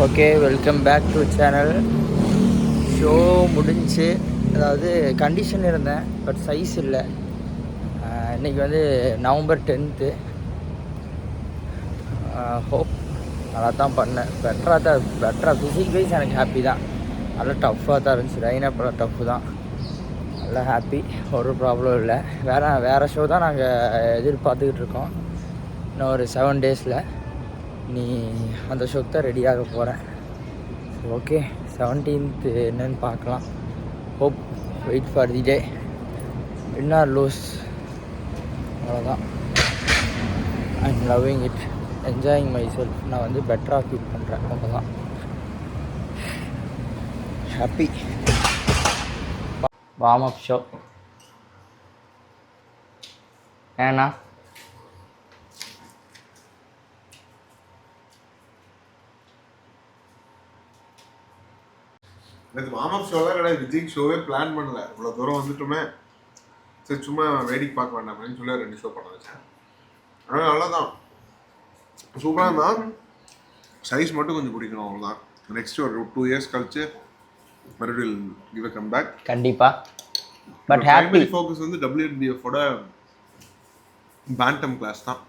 Okay, welcome back to channel. Show முடிஞ்சு, அதாவது condition இருந்தேன், பட் சைஸ் இல்லை. இன்றைக்கி வந்து நவம்பர் 10th. ஹோப் நல்லா தான் பண்ணேன். பெட்டராக ஃபிசிக் வைஸ் எனக்கு ஹாப்பி தான். நல்லா டஃப்பாக தான் இருந்துச்சு. லைனப்பெல்லாம் டஃப்பு தான். நல்லா ஹாப்பி, ஒரு ப்ராப்ளம் இல்லை. வேறு ஷோ தான் நாங்கள் எதிர்பார்த்துக்கிட்டு இருக்கோம். இன்னும் ஒரு 7 days நீ அந்த ஷோக்கு தான் ரெடியாக போகிறேன். ஓகே, 17th என்னன்னு பார்க்கலாம். Hope, wait for the day. Win or lose, அவ்வளோதான். I am loving it, enjoying myself. நான் வந்து பெட்டராக ஃபீல் பண்ணுறேன், அவ்வளோதான். ஹாப்பி. வார்ம் அப் ஷோ ஏண்ணா? எனக்கு வார்ம் அப் ஷோலாம் கிடையாது. விஜய் ஷோவே பிளான் பண்ணல. இவ்வளோ தூரம் வந்துட்டுமே, சரி சும்மா வேடிக்கை பார்க்க வேண்டாம் அப்படின்னு சொல்லி 2 ஷோ பண்ண வச்சேன். ஆனால் நல்லாதான், சூப்பராக தான். சைஸ் மட்டும் கொஞ்சம் பிடிக்கணும், அவ்வளோதான். நெக்ஸ்ட் ஒரு 2 years கழிச்சு மறுபடியும் கிவ் அ கம் பேக் கண்டிப்பாக. But happy. ஃபோக்கஸ் வந்து WNBF-ஓட பேண்டம் கிளாஸ் தான்.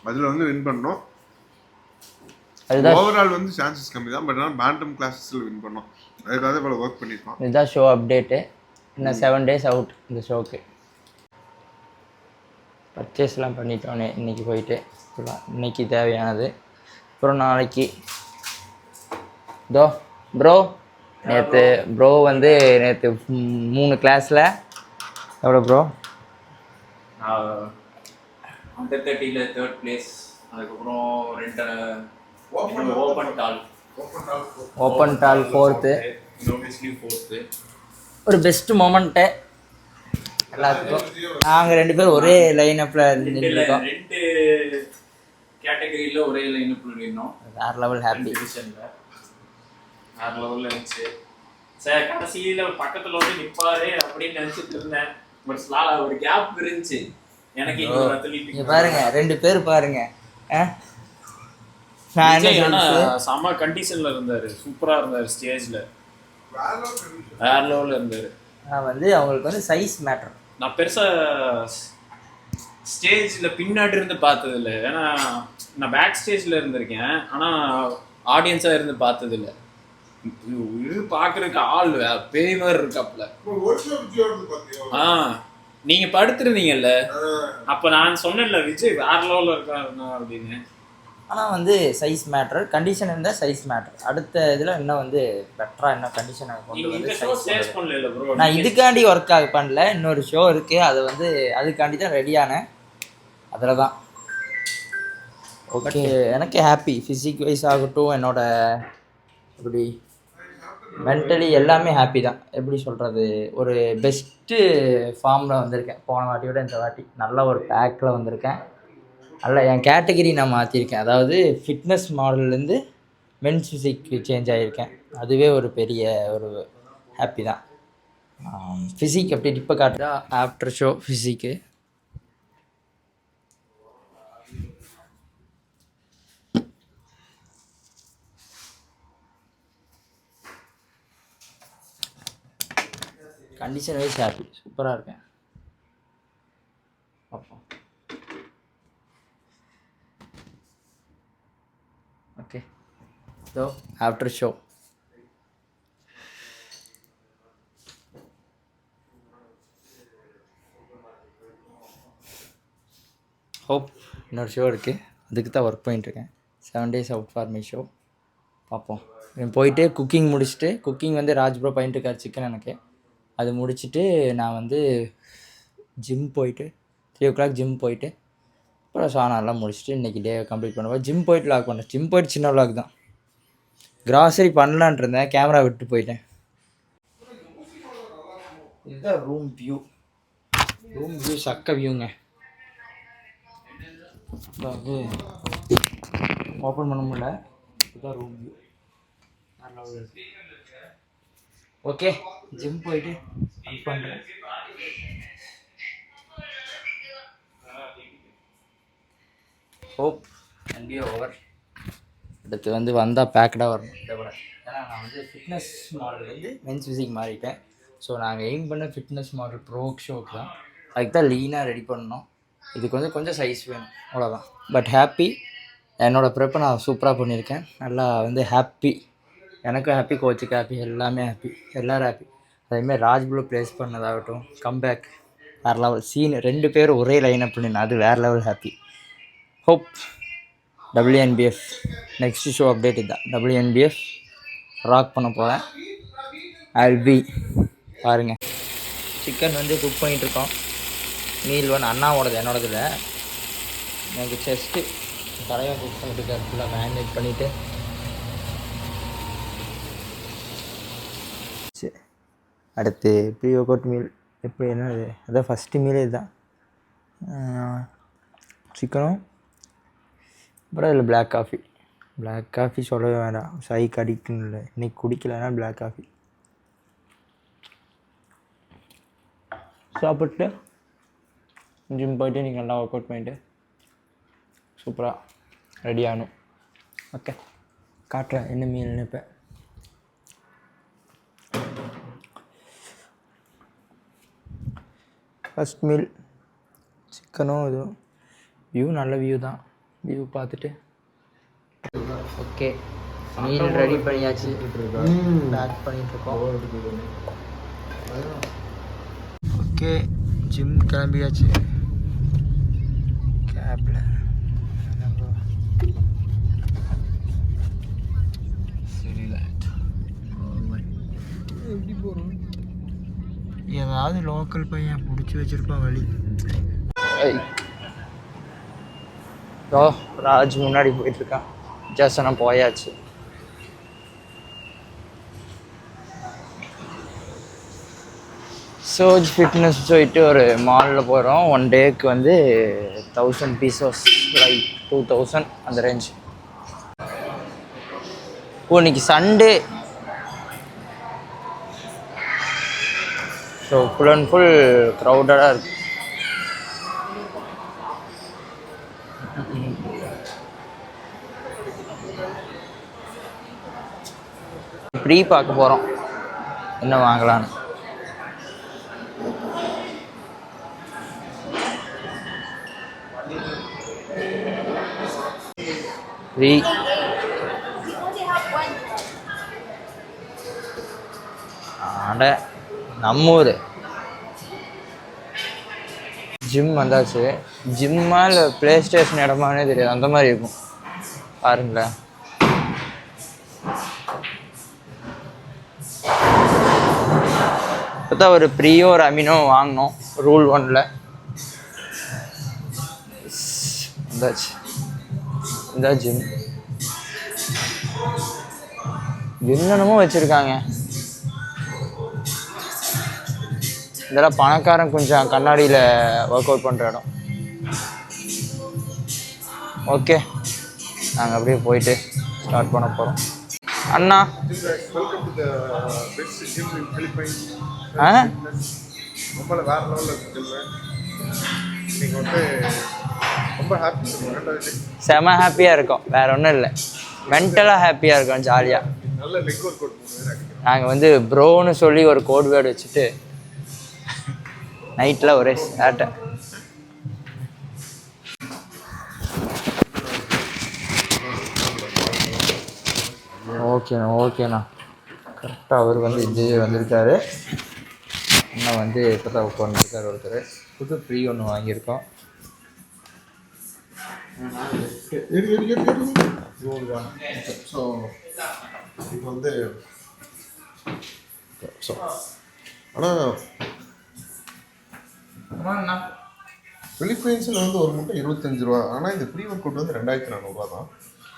அதில் வந்து வின் பண்ணோம். ஓவரால் வந்து சான்சஸ் கம்மி தான், பட் ஆனால் பேண்டம் கிளாஸஸில் வின் பண்ணோம். அதுக்காக இவ்வளோ ஒர்க் பண்ணியிருக்கோம். இதுதான் ஷோ அப்டேட்டு. இன்னும் 7 days அவுட் இந்த ஷோக்கு. பர்ச்சேஸ்லாம் பண்ணிட்டோன்னே இன்றைக்கி போயிட்டு இன்றைக்கி தேவையானது. அப்புறம் நாளைக்கு ப்ரோ வந்து நேற்று 3 கிளாஸில் எவ்வளோ ப்ரோ? Under 30ல 3rd place. அதுக்கப்புறம் 2 ஓப்பன் டால் 4th. ஒரு பெஸ்ட் மொமெண்ட்டு எல்லாத்துக்கும். நாங்கள் 2 பேரும் ஒரே லைனப்பில் நின்றுருக்கோம். 2 கேட்டகரியில் ஒரே லைனப்பில் நின்னோம். வேறு லெவல் ஹாப்பி. வேறு லெவலில் இருந்துச்சு. சார் கடைசியில் பக்கத்தில் வந்து நிற்பாரு அப்படின்னு நினச்சிட்டு இருந்தேன். பட் ஒரு கேப் இருந்துச்சு எனக்கு. இங்கே பாருங்க, 2 பேர் பாருங்க. செம கண்டிஷன்ல இருந்தாரு, சூப்பரா இருந்தாரு. ஸ்டேஜ்ல வேற லெவல்ல இருந்தாரு. நான் வந்து அவங்களுக்கு வந்து சைஸ் மேட்டர். நான் பெருசா ஸ்டேஜ்ல பின்னாடி இருந்து பார்த்தது இல்லை. ஏன்னா நான் பேக் ஸ்டேஜ்ல இருந்திருக்கேன், ஆனா ஆடியன்ஸா இருந்து பார்த்தது இல்லை. இது பாக்குறதுக்கு ஆள் பேய் மாதிரி இருக்காப்ல. நீங்க படுத்துருந்தீங்கல்ல, அப்ப நான் சொன்னேன்ல விஜய் வேற லெவல்ல இருக்காருன்னா அப்படின்னு. ஆனால் வந்து சைஸ் மேட்டர், கண்டிஷன் இருந்தால் சைஸ் மேட்டர். அடுத்த இதில் இன்னும் வந்து பெட்டராக இன்னும் கண்டிஷனை கொண்டு வந்து சைஸ் பண்ணல. நான் இதுக்காண்டி ஒர்க் பண்ணல, இன்னொரு ஷோ இருக்குது, அது வந்து அதுக்காண்டி தான் ரெடியானேன். அதில் தான் ஓகே. எனக்கு ஹாப்பி, ஃபிசிக் வைஸ் ஆகட்டும், என்னோட இப்படி மென்டலி எல்லாமே ஹாப்பி தான். எப்படி சொல்கிறது, ஒரு பெஸ்ட்டு ஃபார்மில் வந்திருக்கேன். போன வாட்டியோட இந்த வாட்டி நல்ல ஒரு பேக்கில் வந்திருக்கேன். நல்ல என் கேட்டகிரி நான் மாற்றிருக்கேன். அதாவது ஃபிட்னஸ் மாடல்லேருந்து மென்ஸ் ஃபிசிக் சேஞ்ச் ஆகியிருக்கேன். அதுவே ஒரு பெரிய ஒரு ஹாப்பி தான். ஃபிசிக் அப்படி இப்போ காட்டுறா after show physique. Condition wise happy, சூப்பராக இருக்கேன். பார்ப்போம். Okay, so after show hope இன்னொரு ஷோ இருக்குது, அதுக்கு தான் ஒர்க் பண்ணிட்டுருக்கேன். 7 days out for my show. பார்ப்போம். போயிட்டு குக்கிங் முடிச்சுட்டு, குக்கிங் வந்து ராஜ்ப்ரோ பண்ணிட்டு இருக்கார் சிக்கன். எனக்கு அது முடிச்சுட்டு நான் வந்து ஜிம் போயிட்டு 3 o'clock ஜிம் போயிட்டு அப்புறம் சாணம்லாம் முடிச்சுட்டு இன்றைக்கி டே கம்ப்ளீட் பண்ணுவேன். ஜிம் போயிட்டு லாக் பண்ணேன். ஜிம் போயிட்டு சின்ன விளாக் தான். கிராசரி பண்ணலான் இருந்தேன், கேமரா விட்டு போயிட்டேன். இதுதான் ரூம் வியூ. சக்க வியூங்க. அதாவது ஓப்பன் பண்ண முடியல. இதுதான் ரூம் வியூ. ஓகே, ஜிம் போயிட்டு ஒர்க் பண்ணுறேன். Hope can be over. அடுத்து வந்து வந்தால் பேக்கடாக வரணும் இதை விட. ஏன்னா நான் வந்து ஃபிட்னஸ் மாடல்லேருந்து மென்ஸ் ஃபிசிக் மாறிட்டேன். ஸோ நாங்கள் எய்ம் பண்ண ஃபிட்னஸ் மாடல் ப்ரோ ஷோக்கு தான். அதுக்கு தான் லீனாக ரெடி பண்ணோம். இதுக்கு வந்து கொஞ்சம் சைஸ் வேணும் அவ்வளோதான். But happy. என்னோடய ப்ரிப்பை நான் சூப்பராக பண்ணியிருக்கேன். நல்லா வந்து ஹாப்பி. எனக்கும் ஹாப்பி, கோச்சுக்கு ஹாப்பி, எல்லாமே ஹாப்பி, எல்லோரும் ஹாப்பி. அதேமாதிரி ராஜ்புல் ப்ளேஸ் பண்ணதாகட்டும், கம்பேக் வேறு லெவல் சீன். 2 பேரும் ஒரே லைனப் பண்ணினா அது வேறு level happy. Hope WNBF next show update இதுதான். WNBF ராக் பண்ண போகிறேன். I'll பாருங்கள். சிக்கன் வந்து குக் பண்ணிகிட்ருக்கோம். மீல் ஒன்று அண்ணாவோடது, என்னோடது இல்லை. எனக்கு செஸ்ட்டு தலையாக குக் பண்ணிட்டு ஃபுல்லாக மேரினேட் பண்ணிவிட்டு சரி. அடுத்து ப்ரீ ஒர்க் அவுட் மீல் எப்படி என்னது, அதான் ஃபஸ்ட்டு மீலே இதுதான். சிக்கனும் அப்புறம் இதில் பிளாக் காஃபி சொல்லவே வேண்டாம். சைக்கு அடிக்ட்னு இல்லை, இன்றைக்கி குடிக்கலைன்னா பிளாக் காஃபி சாப்பிட்டு ஜிம் போய்ட்டு நீங்கள் நல்லா ஒர்க் அவுட் பண்ணிவிட்டு சூப்பராக ரெடி ஆகணும். ஓகே, காட்டுறேன் என்ன மீல்னு. இப்போ ஃபஸ்ட் மீல் சிக்கனும் இதுவும். வியூ நல்ல வியூ தான். வியூ பார்த்துட்டு ஓகே மீல் ரெடி பண்ணியாச்சு. பேக் பண்ணிகிட்ருக்கோம். ஓகே, ஜிம் கிளம்பியாச்சு. கேபில் எப்படி போகிறோம்? ஏதாவது லோக்கல் பையன் பிடிச்சி வச்சுருப்பான் வழி. ஓ, ராஜ் முன்னாடி போயிட்டுருக்கான். ஜாசனம் போயாச்சு. சோஜ் ஃபிட்னஸ் போயிட்டு ஒரு மாலில் போகிறோம். 1 டேக்கு வந்து 1000 பீசஸ், லைக் 2000 அந்த ரேஞ்ச். ஓ, இன்னைக்கு Sunday. So full and full க்ரௌடடாக இருக்குது. ப்ரீ பார்க்க போகிறோம் என்ன வாங்கலான்னு. ப்ரீ ஆட நம்மூர் ஜிம் வந்தாச்சு. ஜிம்மா இல்லை ப்ளே ஸ்டேஷன் இடமானே தெரியாது, அந்த மாதிரி இருக்கும் பாருங்களேன். இப்போ தான் ஒரு ப்ரீயோ ஒரு அமினோ வாங்கினோம் ரூல் 1ல். வந்தாச்சு. இந்த ஜிம் என்னென்னமோ வச்சுருக்காங்க. இதெல்லாம் பணக்காரன் கொஞ்சம் கண்ணாடியில் ஒர்க் அவுட் பண்ணுற இடம். ஓகே, நாங்கள் அப்படியே போயிட்டு ஸ்டார்ட் பண்ண போகிறோம். அண்ணா ரொம்ப வேற லெவலில் இருக்கு. இன்னைக்கு வந்து ரொம்ப ஹாப்பி, செம ஹாப்பியாக இருக்கும். வேற ஒன்றும் இல்லை, மென்டலாக ஹாப்பியாக இருக்கும், ஜாலியாக. நல்ல லெக் ஒர்க் அவுட் நாங்கள் வந்து ப்ரோன்னு சொல்லி ஒரு கோட் வேர்டு வச்சுட்டு நைட்டில் ஒரே சேட்டை. ஓகேண்ணா கரெக்டாக அவர் வந்து இது வந்திருக்காரு. இன்னும் வந்து இப்போ தான் உட்காந்துருக்காரு ஒருத்தர். புது ஃப்ரீ ஒன்று வாங்கியிருக்கோம். ஸோ இப்போ வந்து ஆனால் பிலிப்பைன்ஸில் வந்து ஒரு முட்டை 25 ரூபா. ஆனால் இந்த ப்ரீ ஒர்க் அவுட் வந்து 2400 தான்.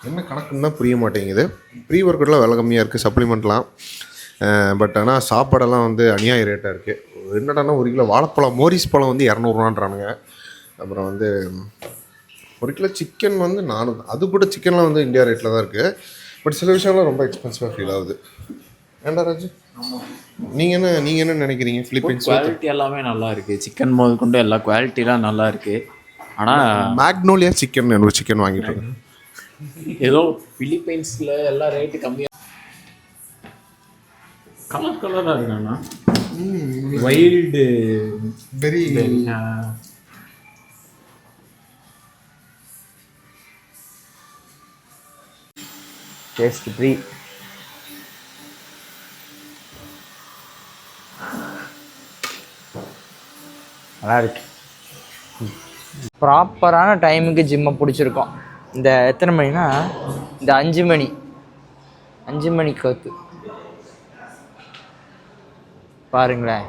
என்ன கணக்குன்னா புரிய மாட்டேங்குது. ப்ரீ ஒர்க் அவுட்லாம் விலை கம்மியாக இருக்குது, சப்ளிமெண்ட்லாம். பட் ஆனால் சாப்பாடெல்லாம் வந்து அநியாய ரேட்டாக இருக்குது. என்னடானா 1 கிலோ வாழைப்பழம் மோரிஸ் பழம் வந்து 200ரூவான்றானுங்க. அப்புறம் வந்து 1 கிலோ சிக்கன் வந்து 400. அது கூட சிக்கன்லாம் வந்து இந்தியா ரேட்டில் தான் இருக்குது. பட் சில விஷயம்லாம் ரொம்ப எக்ஸ்பென்சிவாக ஃபீல் ஆகுது. ஏண்டா ராஜு, நீங்கள் என்ன நினைக்கிறீங்க? ஃபிலிப்பைன்ஸ் குவாலிட்டி எல்லாமே நல்லா இருக்குது. சிக்கன் முதல் கொண்டு எல்லா குவாலிட்டிலாம் நல்லா இருக்குது. ஆனால் மேக்னோலியா சிக்கன் ஒரு சிக்கன் வாங்கிட்டு இருக்கேன். ஏதோ பிலிப்பைன்ஸ்ல எல்லாம் ரேட்டு கம்மியா கலர் கலரா இருக்காண்ணா. Wild very taste free. நல்லா இருக்கு. ப்ராப்பரான டைமுக்கு ஜிம்மை பிடிச்சிருக்கோம். இந்த எத்தனை மணினா இந்த 5 மணி கத்து பாருங்களேன்.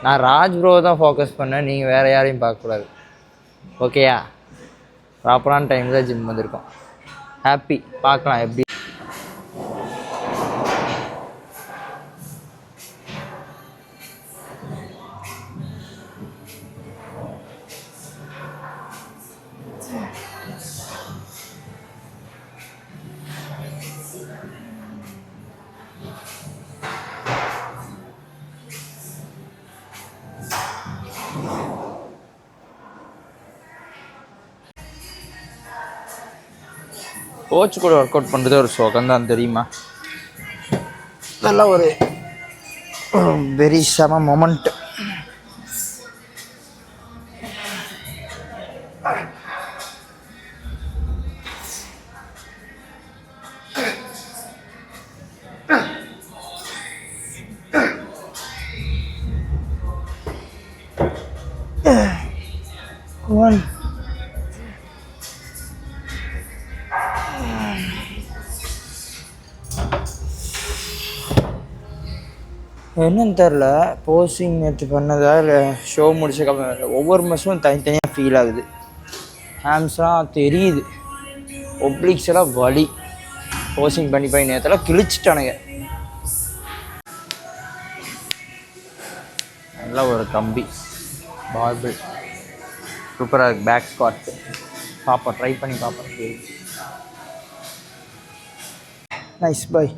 நான் ராஜ் ப்ரோ தான் ஃபோக்கஸ் பண்ணேன், நீங்கள் வேறு யாரையும் பார்க்கக்கூடாது. ஓகேயா? ப்ராப்பரான டைம் தான் ஜிம் வந்திருக்கோம். ஹாப்பி. பார்க்கலாம் எப்படி. கோச் கூட ஒர்க் அவுட் பண்ணுறது ஒரு சுகம்தான் தெரியுமா? இதெல்லாம் ஒரு வெரி செம மொமெண்ட். One. என்னன்னு தெரில, போஸ்டிங் நேற்று பண்ணதா இல்லை ஷோ முடிச்சக்கப்புறம் ஒவ்வொரு மஸும் தனித்தனியாக ஃபீல் ஆகுது. ஹேம்ஸ்லாம் தெரியுது, ஒப்ளிக்ஸ் எல்லாம் வலி. போஸ்டிங் பண்ணி நேரத்தில் கிழிச்சிட்டானுங்க. நல்லா ஒரு கம்பி பார்பிள் சூப்பராக இருக்குது. பேக் ஸ்குவாட் பார்ப்போம், ட்ரை பண்ணி பார்ப்போம். Nice bye.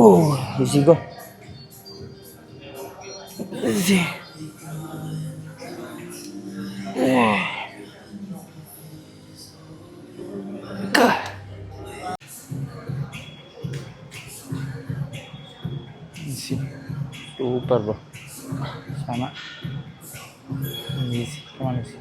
Oh, easy go. Easy. Easy. Super bro. Sama. Easy. Come on, easy.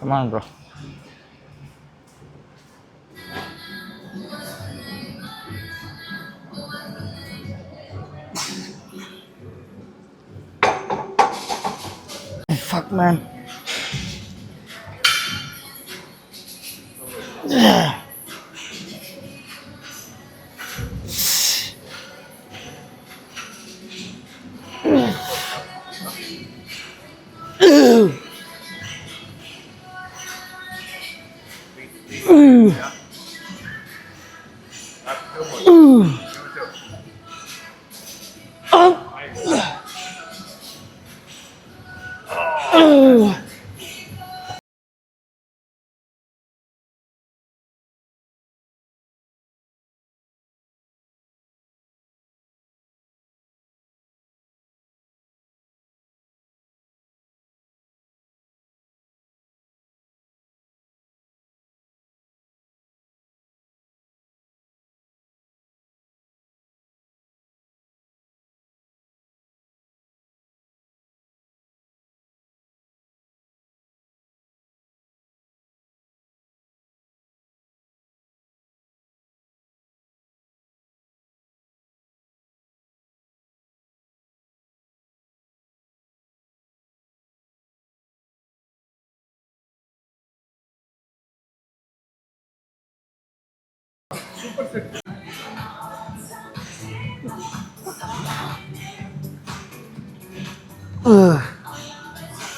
Come on, bro. Fuck, man.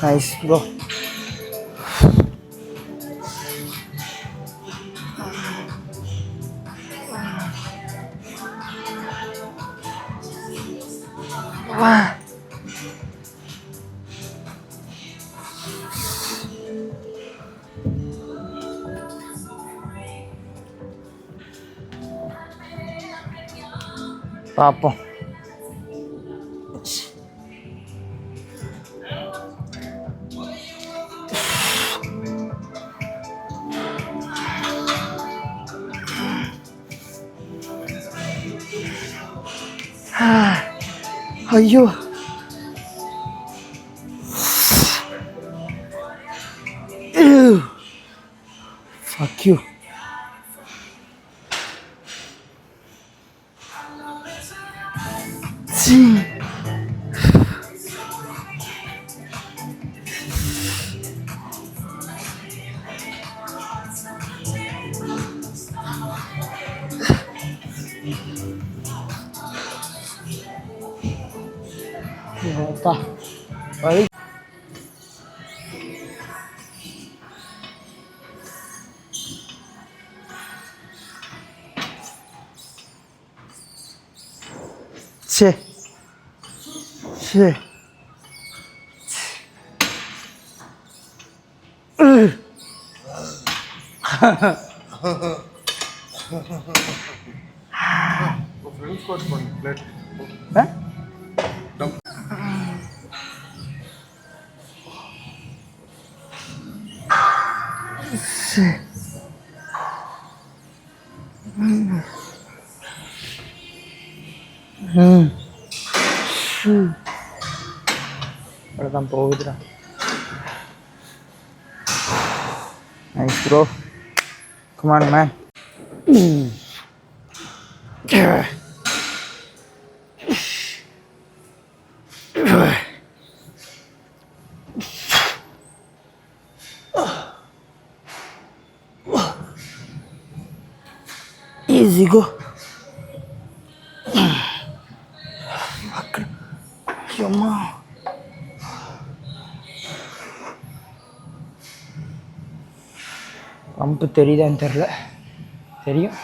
Nice, bro. பார்ப்போம். ஐயோ fuck you. அப்பா வலி. சே சே ஃப்ரெண்ட்ஸ் கோட் பண்ணு பிளேட். அவ்வளோதான் போகுதுடா. Nice bro, come on man. Easy go. அம்மா பம்பு தெரியுதான்னு தெரில. தெரியும்.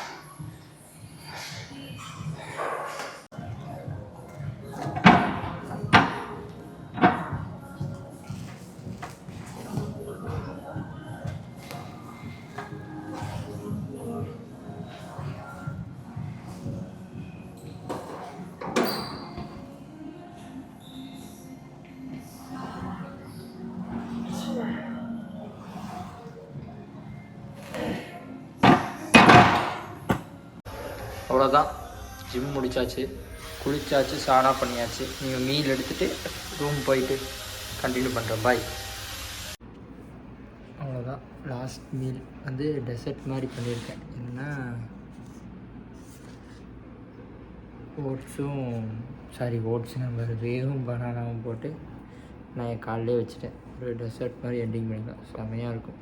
அவ்வளோதான், ஜிம் முடிச்சாச்சு, குளிச்சாச்சு, சானா பண்ணியாச்சு. நீங்கள் மீல் எடுத்துகிட்டு ரூம் போயிட்டு கண்டினியூ பண்ணுறேன். பாய். அவ்வளோதான், லாஸ்ட் மீல் வந்து டெசர்ட் மாதிரி பண்ணியிருக்கேன். என்னென்னா ஓட்ஸுங்க வேகும் பனானாவும் போட்டு நான் என் காலையிலே வச்சுட்டேன். ஒரு டெசர்ட் மாதிரி எண்டிங் பண்ணிக்கலாம். செம்மையாக இருக்கும்.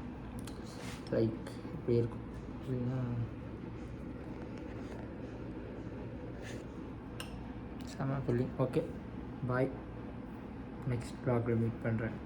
லைக் இப்படி இருக்கும் அப்படின்னா செம்ம புள்ளி. ஓகே பாய், நெக்ஸ்ட் வ்ளாகில் மீட் பண்ணுறேன்.